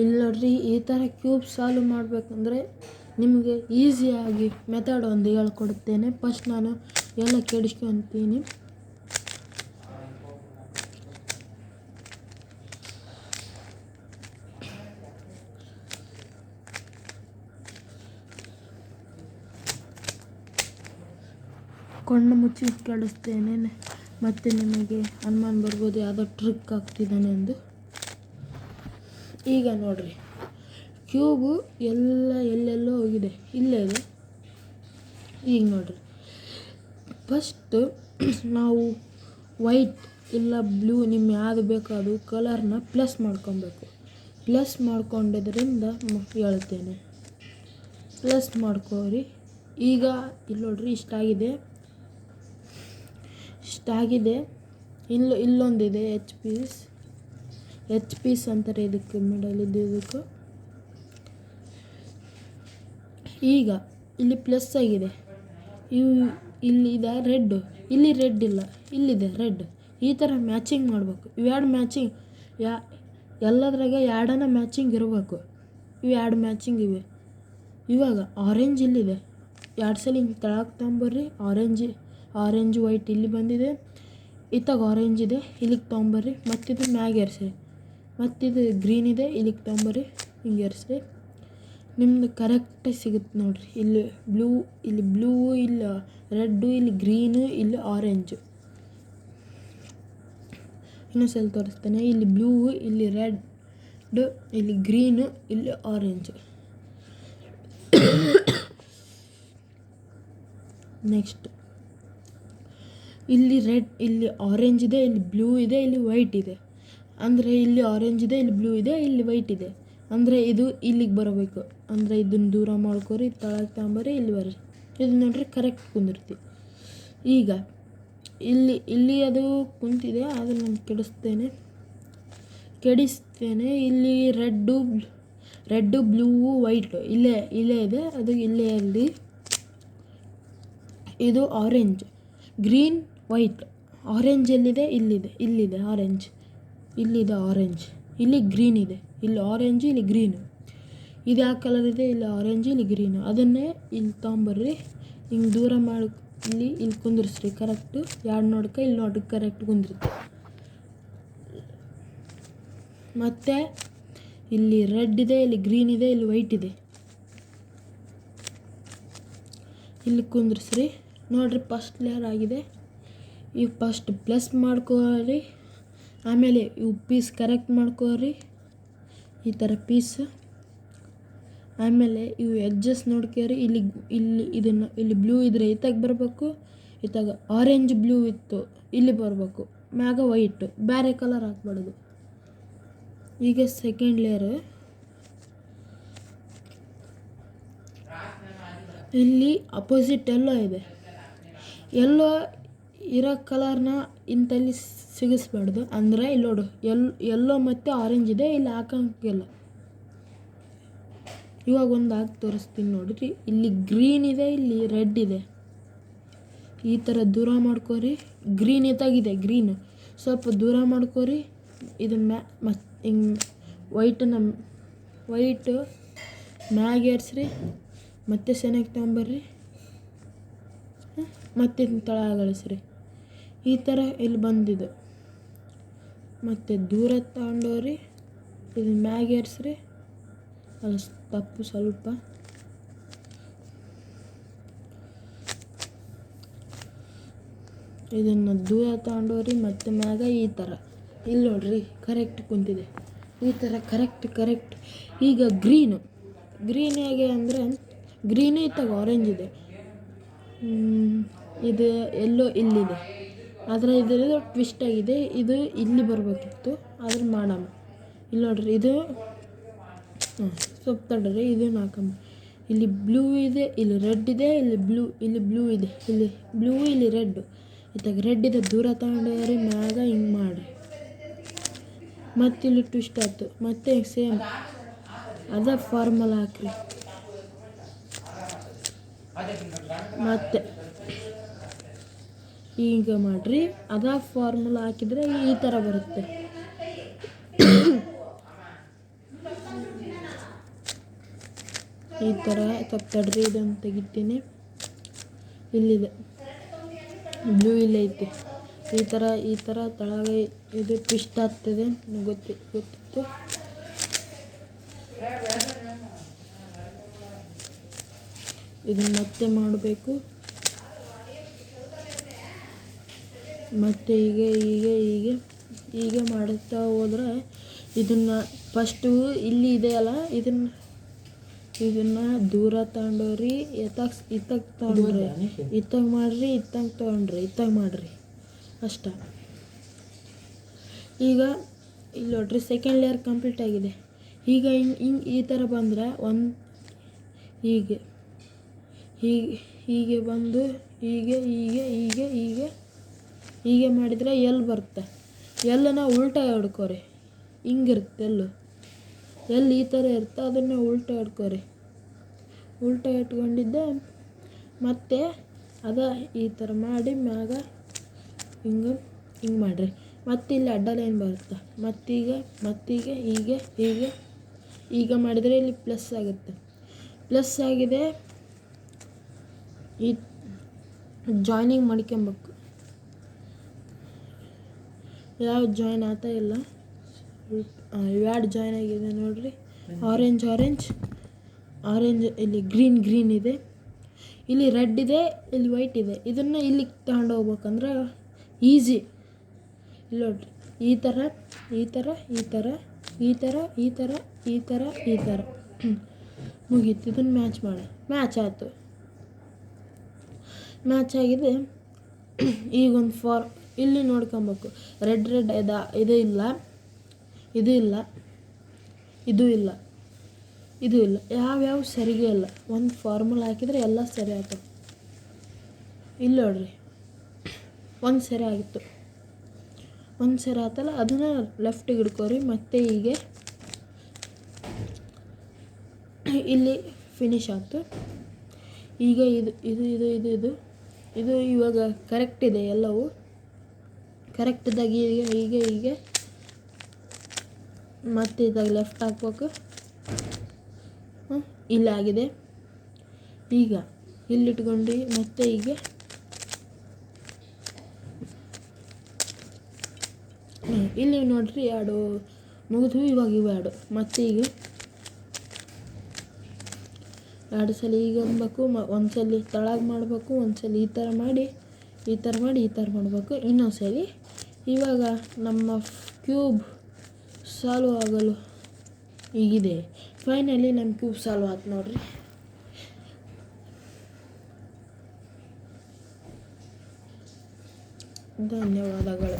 ಇಲ್ಲಿ ನೋಡ್ರಿ, ಈ ಥರ ಕ್ಯೂಬ್ ಸಾಲ್ವ್ ಮಾಡಬೇಕಂದ್ರೆ ನಿಮಗೆ ಈಸಿಯಾಗಿ ಮೆಥಡ್ ಒಂದು ಹೇಳ್ಕೊಡುತ್ತೇನೆ. ಫಸ್ಟ್ ನಾನು ಎಲ್ಲ ಕೆಡಿಸ್ಕೊತೀನಿ. ಕಣ್ಣು ಮುಚ್ಚಿ ಕೆಡಿಸ್ತೇನೆ. ಮತ್ತು ನಿಮಗೆ ಅನುಮಾನ ಬರ್ಬೋದು ಯಾವುದೋ ಟ್ರಿಕ್ ಆಗ್ತಿದ್ದಾನೆ ಎಂದು. ಈಗ ನೋಡ್ರಿ, ಕ್ಯೂಬು ಎಲ್ಲೆಲ್ಲೋ ಹೋಗಿದೆ, ಇಲ್ಲೇ ಇದೆ. ಈಗ ನೋಡ್ರಿ, ಫಸ್ಟು ನಾವು ವೈಟ್ ಇಲ್ಲ ಬ್ಲೂ ನಿಮ್ಮ ಯಾವುದು ಬೇಕೋ ಅದು ಕಲರ್ನ ಪ್ಲಸ್ ಮಾಡ್ಕೊಬೇಕು. ಪ್ಲಸ್ ಮಾಡ್ಕೊಂಡಿದ್ದರಿಂದ ಹೇಳ್ತೇನೆ. ಪ್ಲಸ್ ಮಾಡ್ಕೋರಿ. ಈಗ ಇಲ್ಲಿ ನೋಡ್ರಿ, ಇಷ್ಟಾಗಿದೆ. ಇಲ್ಲೊಂದಿದೆ ಎಚ್ ಪೀಸ್ ಅಂತಾರೆ ಇದಕ್ಕೆ, ಮಿಡಲ್ ಇದಕ್ಕೆ. ಈಗ ಇಲ್ಲಿ ಪ್ಲಸ್ ಆಗಿದೆ. ಇಲ್ಲಿದೆ ರೆಡ್, ಇಲ್ಲಿ ರೆಡ್ ಇಲ್ಲ, ಇಲ್ಲಿದೆ ರೆಡ್. ಈ ಥರ ಮ್ಯಾಚಿಂಗ್ ಮಾಡಬೇಕು. ಇವೆರಡು ಮ್ಯಾಚಿಂಗ್, ಎಲ್ಲದ್ರಾಗ ಎರಡನ್ನ ಮ್ಯಾಚಿಂಗ್ ಇರಬೇಕು. ಇವು ಎರಡು ಮ್ಯಾಚಿಂಗ್ ಇವೆ. ಇವಾಗ ಆರೆಂಜ್ ಇಲ್ಲಿದೆ, ಎರಡು ಸಲ ಹಿಂಗೆ ತೆಳಗೆ ತೊಗೊಂಬರ್ರಿ. ಆರೆಂಜ್ ವೈಟ್ ಇಲ್ಲಿ ಬಂದಿದೆ, ಇತ್ತಾಗ ಆರೆಂಜ್ ಇದೆ, ಇಲ್ಲಿಗೆ ತೊಗೊಂಬರ್ರಿ. ಮತ್ತಿದು ಮ್ಯಾಗ ಏರಿಸ್ರಿ. ಮತ್ತಿದು ಗ್ರೀನ್ ಇದೆ, ಇಲ್ಲಿಗೆ ತೊಗೊಂಬರ್ರಿ. ಹಿಂಗೆ ಏರಿಸ್ರಿ. ನಿಮ್ದು ಕರೆಕ್ಟಾಗಿ ಸಿಗುತ್ತೆ ನೋಡಿರಿ. ಇಲ್ಲಿ ಬ್ಲೂ, ಇಲ್ಲಿ ರೆಡ್ಡು, ಇಲ್ಲಿ ಗ್ರೀನು, ಇಲ್ಲಿ ಆರೆಂಜು. ಇನ್ನೊಂದ್ಸಲ ತೋರಿಸ್ತೇನೆ. ಇಲ್ಲಿ ಬ್ಲೂ, ಇಲ್ಲಿ ರೆಡ್, ಇಲ್ಲಿ ಗ್ರೀನು, ಇಲ್ಲಿ ಆರೆಂಜು. ನೆಕ್ಸ್ಟ್ ಇಲ್ಲಿ ರೆಡ್, ಇಲ್ಲಿ ಆರೆಂಜ್ ಇದೆ, ಇಲ್ಲಿ ಬ್ಲೂ ಇದೆ, ಇಲ್ಲಿ ವೈಟ್ ಇದೆ. ಅಂದರೆ ಇಲ್ಲಿ ಆರೆಂಜ್ ಇದೆ, ಇಲ್ಲಿ ಬ್ಲೂ ಇದೆ, ಇಲ್ಲಿ ವೈಟ್ ಇದೆ. ಅಂದರೆ ಇದು ಇಲ್ಲಿಗೆ ಬರಬೇಕು. ಅಂದರೆ ಇದನ್ನು ದೂರ ಮಾಡ್ಕೊರಿ, ತಳಗೆ ತಗೊಂಬರಿ, ಇಲ್ಲಿ ಬರ್ರಿ. ಇದು ನೋಡ್ರಿ ಕರೆಕ್ಟ್ ಕುಂದಿರ್ತಿ. ಈಗ ಇಲ್ಲಿ ಅದು ಕುಂತಿದೆ, ಅದನ್ನು ನಾನು ಕೆಡಿಸ್ತೇನೆ. ಇಲ್ಲಿ ರೆಡ್ಡು ಬ್ಲೂ ವೈಟು ಇಲ್ಲೇ ಇದೆ, ಅದು ಇಲ್ಲೇ ಅಲ್ಲಿ. ಇದು ಆರೆಂಜ್, ಗ್ರೀನ್, ವೈಟ್. ಆರೆಂಜ್ ಎಲ್ಲಿದೆ? ಇಲ್ಲಿದೆ ಆರೆಂಜ್. ಇಲ್ಲಿದೆ ಆರೆಂಜ್, ಇಲ್ಲಿ ಗ್ರೀನ್ ಇದೆ. ಇಲ್ಲಿ ಆರೆಂಜು, ಇಲ್ಲಿ ಗ್ರೀನು. ಇದು ಯಾವ ಕಲರ್ ಇದೆ? ಇಲ್ಲಿ ಆರೆಂಜು, ಇಲ್ಲಿ ಗ್ರೀನು. ಅದನ್ನೇ ಇಲ್ಲಿ ತೊಗೊಂಬರ್ರಿ. ಹಿಂಗೆ ದೂರ ಮಾಡಿ ಇಲ್ಲಿ ಕುಂದಿರ್ಸ್ರಿ ಕರೆಕ್ಟು. ಎರಡು ನೋಡ್ಕ ಇಲ್ಲಿ ನೋಡ್ರಿ ಕರೆಕ್ಟ್ ಕುಂದಿರುತ್ತೆ. ಮತ್ತು ಇಲ್ಲಿ ರೆಡ್ ಇದೆ, ಇಲ್ಲಿ ಗ್ರೀನ್ ಇದೆ, ಇಲ್ಲಿ ವೈಟ್ ಇದೆ. ಇಲ್ಲಿ ಕುಂದಿರ್ಸ್ರಿ. ನೋಡಿರಿ, ಫಸ್ಟ್ ಲೇಯರ್ ಆಗಿದೆ. ಈಗ ಫಸ್ಟ್ ಪ್ಲಸ್ ಮಾಡ್ಕೋರಿ. ಆಮೇಲೆ ಇವು ಪೀಸ್ ಕರೆಕ್ಟ್ ಮಾಡ್ಕೋರಿ, ಈ ಥರ ಪೀಸ್. ಆಮೇಲೆ ಇವು ಎಡ್ಜಸ್ ನೋಡ್ಕೋರಿ. ಇಲ್ಲಿ ಬ್ಲೂ ಇದ್ರೆ ಇತ್ತಾಗ ಬರಬೇಕು, ಇತ್ತಾಗ ಆರೆಂಜ್ ಬ್ಲೂ ಇತ್ತು ಇಲ್ಲಿ ಬರಬೇಕು, ಮ್ಯಾಗ ವೈಟು, ಬೇರೆ ಕಲರ್ ಹಾಕ್ಬಾರ್ದು. ಈಗ ಸೆಕೆಂಡ್ ಲೇಯರ್. ಇಲ್ಲಿ ಅಪೋಸಿಟ್ ಎಲ್ಲೋ ಇದೆ. ಎಲ್ಲೋ ಇರೋ ಕಲರ್ನ ಇಂಥಲ್ಲಿ ಸಿಗಿಸ್ಬಾರ್ದು. ಅಂದರೆ ಇಲ್ಲಿ ನೋಡು, ಎಲ್ಲೋ ಮತ್ತು ಆರೆಂಜ್ ಇದೆ, ಇಲ್ಲಿ ಹಾಕೋಂಗಿಲ್ಲ. ಇವಾಗ ಒಂದು ಹಾಕಿ ತೋರಿಸ್ತೀನಿ ನೋಡಿರಿ. ಇಲ್ಲಿ ಗ್ರೀನ್ ಇದೆ, ಇಲ್ಲಿ ರೆಡ್ ಇದೆ. ಈ ಥರ ದೂರ ಮಾಡ್ಕೋರಿ. ಗ್ರೀನ್ ಇದ್ದಾಗಿದೆ, ಗ್ರೀನು ಸ್ವಲ್ಪ ದೂರ ಮಾಡ್ಕೋರಿ. ಇದನ್ನು ಮತ್ತು ಹಿಂಗೆ ವೈಟು ಮ್ಯಾಗ ಏರಿಸ್ರಿ. ಮತ್ತೆ ಸೆನೆಗೆ ತೊಗೊಂಬರ್ರಿ. ಮತ್ತೆ ತಳಗಳಿಸ್ರಿ. ಈ ಥರ ಇಲ್ಲಿ ಬಂದಿದ್ದು. ಮತ್ತು ದೂರ ತಗೊಂಡೋರಿ, ಇದು ಮ್ಯಾಗ ಏರಿಸ್ರಿ. ಅದು ತಪ್ಪು ಸ್ವಲ್ಪ. ಇದನ್ನು ದೂರ ತಗೊಂಡೋರಿ, ಮತ್ತೆ ಮ್ಯಾಗ ಈ ಥರ. ಇಲ್ಲಿ ನೋಡ್ರಿ ಕರೆಕ್ಟ್ ಕುಂತಿದೆ. ಈ ಥರ ಕರೆಕ್ಟ್. ಈಗ ಗ್ರೀನು ಹೇಗೆ ಅಂದರೆ, ಗ್ರೀನು ಇತ್ತಾಗ ಆರೆಂಜ್ ಇದೆ. ಇದು ಎಲ್ಲೋ ಇಲ್ಲಿದೆ, ಆದರೆ ಇದರದ್ದು ಟ್ವಿಸ್ಟ್ ಆಗಿದೆ. ಇದು ಇಲ್ಲಿ ಬರಬೇಕಿತ್ತು, ಆದ್ರೆ ಮಾಡೋಣ. ಇಲ್ಲಿ ನೋಡ್ರಿ, ಇದು ಸ್ವಲ್ಪ ತಡ್ರಿ, ಇದು ಹಾಕಮ್ಮ. ಇಲ್ಲಿ ಬ್ಲೂ ಇದೆ, ಇಲ್ಲಿ ರೆಡ್ ಇದೆ, ಇಲ್ಲಿ ಬ್ಲೂ ಇದೆ, ಇಲ್ಲಿ ಬ್ಲೂ, ಇಲ್ಲಿ ರೆಡ್. ಇತ್ತಾಗ ರೆಡ್ ಇದೆ, ದೂರ ತಗೊಂಡ್ರಿ, ಮ್ಯಾಗ ಹಿಂಗೆ ಮಾಡಿರಿ. ಮತ್ತು ಇಲ್ಲಿ ಟ್ವಿಸ್ಟ್ ಆಯ್ತು. ಮತ್ತೆ ಸೇಮ್ ಅದೇ ಫಾರ್ಮಲ್ ಹಾಕ್ರಿ. ಮತ್ತೆ ಈಗ ಮಾಡಿರಿ. ಅದೇ ಫಾರ್ಮುಲಾ ಹಾಕಿದರೆ ಈ ಥರ ಬರುತ್ತೆ. ಈ ಥರ ತಪ್ತಡ್ರಿ, ಇದನ್ನು ತೆಗಿತೀನಿ. ಇಲ್ಲಿದೆ ಬ್ಲೂ ಇಲ್ಲೇ ಐತಿ. ಈ ಥರ ತಳಗೆ ಇದು ಟ್ವಿಸ್ಟ್ ಆಗ್ತದೆ, ಗೊತ್ತಿತ್ತು. ಇದನ್ನು ಮತ್ತೆ ಮಾಡಬೇಕು. ಮತ್ತು ಹೀಗೆ ಮಾಡುತ್ತಾ ಹೋದರೆ ಇದನ್ನು ಫಸ್ಟು ಇಲ್ಲಿ ಇದೆಯಲ್ಲ, ಇದನ್ನು ದೂರ ತಗೊಂಡೋರಿ, ಇತ್ತಾಗ ತೊಗೊಂಡ್ರಿ, ಇತ್ತಾಗ ಮಾಡಿರಿ, ಇತ್ತಾಗ ತೊಗೊಂಡ್ರಿ, ಇತ್ತಾಗ ಮಾಡಿರಿ ಅಷ್ಟ. ಈಗ ಇಲ್ಲಿ ನೋಡ್ರಿ, ಸೆಕೆಂಡ್ ಲೇಯರ್ ಕಂಪ್ಲೀಟ್ ಆಗಿದೆ. ಈಗ ಹಿಂಗೆ ಈ ಥರ ಬಂದರೆ ಹೀಗೆ ಬಂದು ಹೀಗೆ ಮಾಡಿದರೆ ಎಲ್ಲಿ ಬರುತ್ತೆ, ಎಲ್ಲನ ಉಲ್ಟಾ ಹಿಡ್ಕೋರಿ. ಹಿಂಗಿರುತ್ತೆ ಎಲ್ಲಿ ಈ ಥರ ಇರುತ್ತೆ, ಅದನ್ನು ಉಲ್ಟಾ ಹಿಡ್ಕೋರಿ. ಉಲ್ಟಾ ಇಟ್ಕೊಂಡಿದ್ದೆ ಮತ್ತೆ ಈ ಥರ ಮಾಡಿ ಮ್ಯಾಗ ಹಿಂಗೆ ಮಾಡಿರಿ. ಮತ್ತೆ ಇಲ್ಲಿ ಅಡ್ಡ ಲೈನ್ ಬರುತ್ತೆ. ಈಗ ಮಾಡಿದರೆ ಇಲ್ಲಿ ಪ್ಲಸ್ ಆಗುತ್ತೆ. ಪ್ಲಸ್ ಆಗಿದೆ. ಈ ಜಾಯ್ನಿಂಗ್ ಮಾಡ್ಕೊಬೇಕು. ಯಾವ ಜಾಯ್ನ್ ಆಗ್ತಾ ಇಲ್ಲ. ಇವ್ಯಾಡ್ ಜಾಯ್ನ್ ಆಗಿದೆ ನೋಡ್ರಿ. ಆರೆಂಜ್ ಇಲ್ಲಿ ಗ್ರೀನ್ ಇದೆ, ಇಲ್ಲಿ ರೆಡ್ ಇದೆ, ಇಲ್ಲಿ ವೈಟ್ ಇದೆ. ಇದನ್ನು ಇಲ್ಲಿಗೆ ತಗೊಂಡು ಹೋಗ್ಬೇಕಂದ್ರೆ ಈಸಿ. ಇಲ್ಲಿ ನೋಡ್ರಿ, ಈ ಥರ ಮುಗೀತು. ಇದನ್ನು ಮ್ಯಾಚ್ ಆಯಿತು. ಮ್ಯಾಚ್ ಆಗಿದೆ. ಈಗೊಂದು ಇಲ್ಲಿ ನೋಡ್ಕೊಬೇಕು. ರೆಡ್ ಇದು ಇಲ್ಲ, ಯಾವ್ಯಾವ ಸರಿಗೆ ಇಲ್ಲ. ಒಂದು ಫಾರ್ಮುಲಾ ಹಾಕಿದರೆ ಎಲ್ಲ ಸರಿ ಆಗ್ತದೆ. ಇಲ್ಲಿ ನೋಡ್ರಿ, ಒಂದು ಸರಿ ಆಗಿತ್ತು. ಒಂದು ಸರಿ ಆಯ್ತಲ್ಲ, ಅದನ್ನು ಲೆಫ್ಟಿಗೆ ಹಿಡ್ಕೋರಿ. ಮತ್ತೆ ಹೀಗೆ ಇಲ್ಲಿ ಫಿನಿಶ್ ಆಯ್ತು. ಈಗ ಇದು ಇವಾಗ ಕರೆಕ್ಟ್ ಇದೆ. ಎಲ್ಲವೂ ಕರೆಕ್ಟ್ ಇದ್ದಾಗ ಹೀಗೆ ಮತ್ತೆ ಇದಾಗ ಲೆಫ್ಟ್ ಹಾಕ್ಬೇಕು. ಇಲ್ಲಾಗಿದೆ. ಈಗ ಇಲ್ಲಿಟ್ಕೊಂಡು ಮತ್ತೆ ಹೀಗೆ ಇಲ್ಲಿ ನೋಡ್ರಿ, ಎರಡು ಮುಗಿದು. ಇವಾಗ ಇವೆರಡು ಮತ್ತೆ ಈಗ ಎರಡು ಸಲ ಈಗ ಅನ್ಬೇಕು. ಒಂದ್ಸಲ ತಳಗೆ ಮಾಡಬೇಕು, ಒಂದ್ಸಲ ಈ ಥರ ಮಾಡಿ ಮಾಡಬೇಕು. ಇನ್ನೊಂದು ಸಲ ಇವಾಗ ನಮ್ಮ ಕ್ಯೂಬ್ ಸಾಲ್ವ್ ಆಗಲು ಈಗಿದೆ. ಫೈನಲಿ ನಮ್ಮ ಕ್ಯೂಬ್ ಸಾಲ್ವ್ ಆಯ್ತು ನೋಡ್ರಿ. ಧನ್ಯವಾದಗಳು.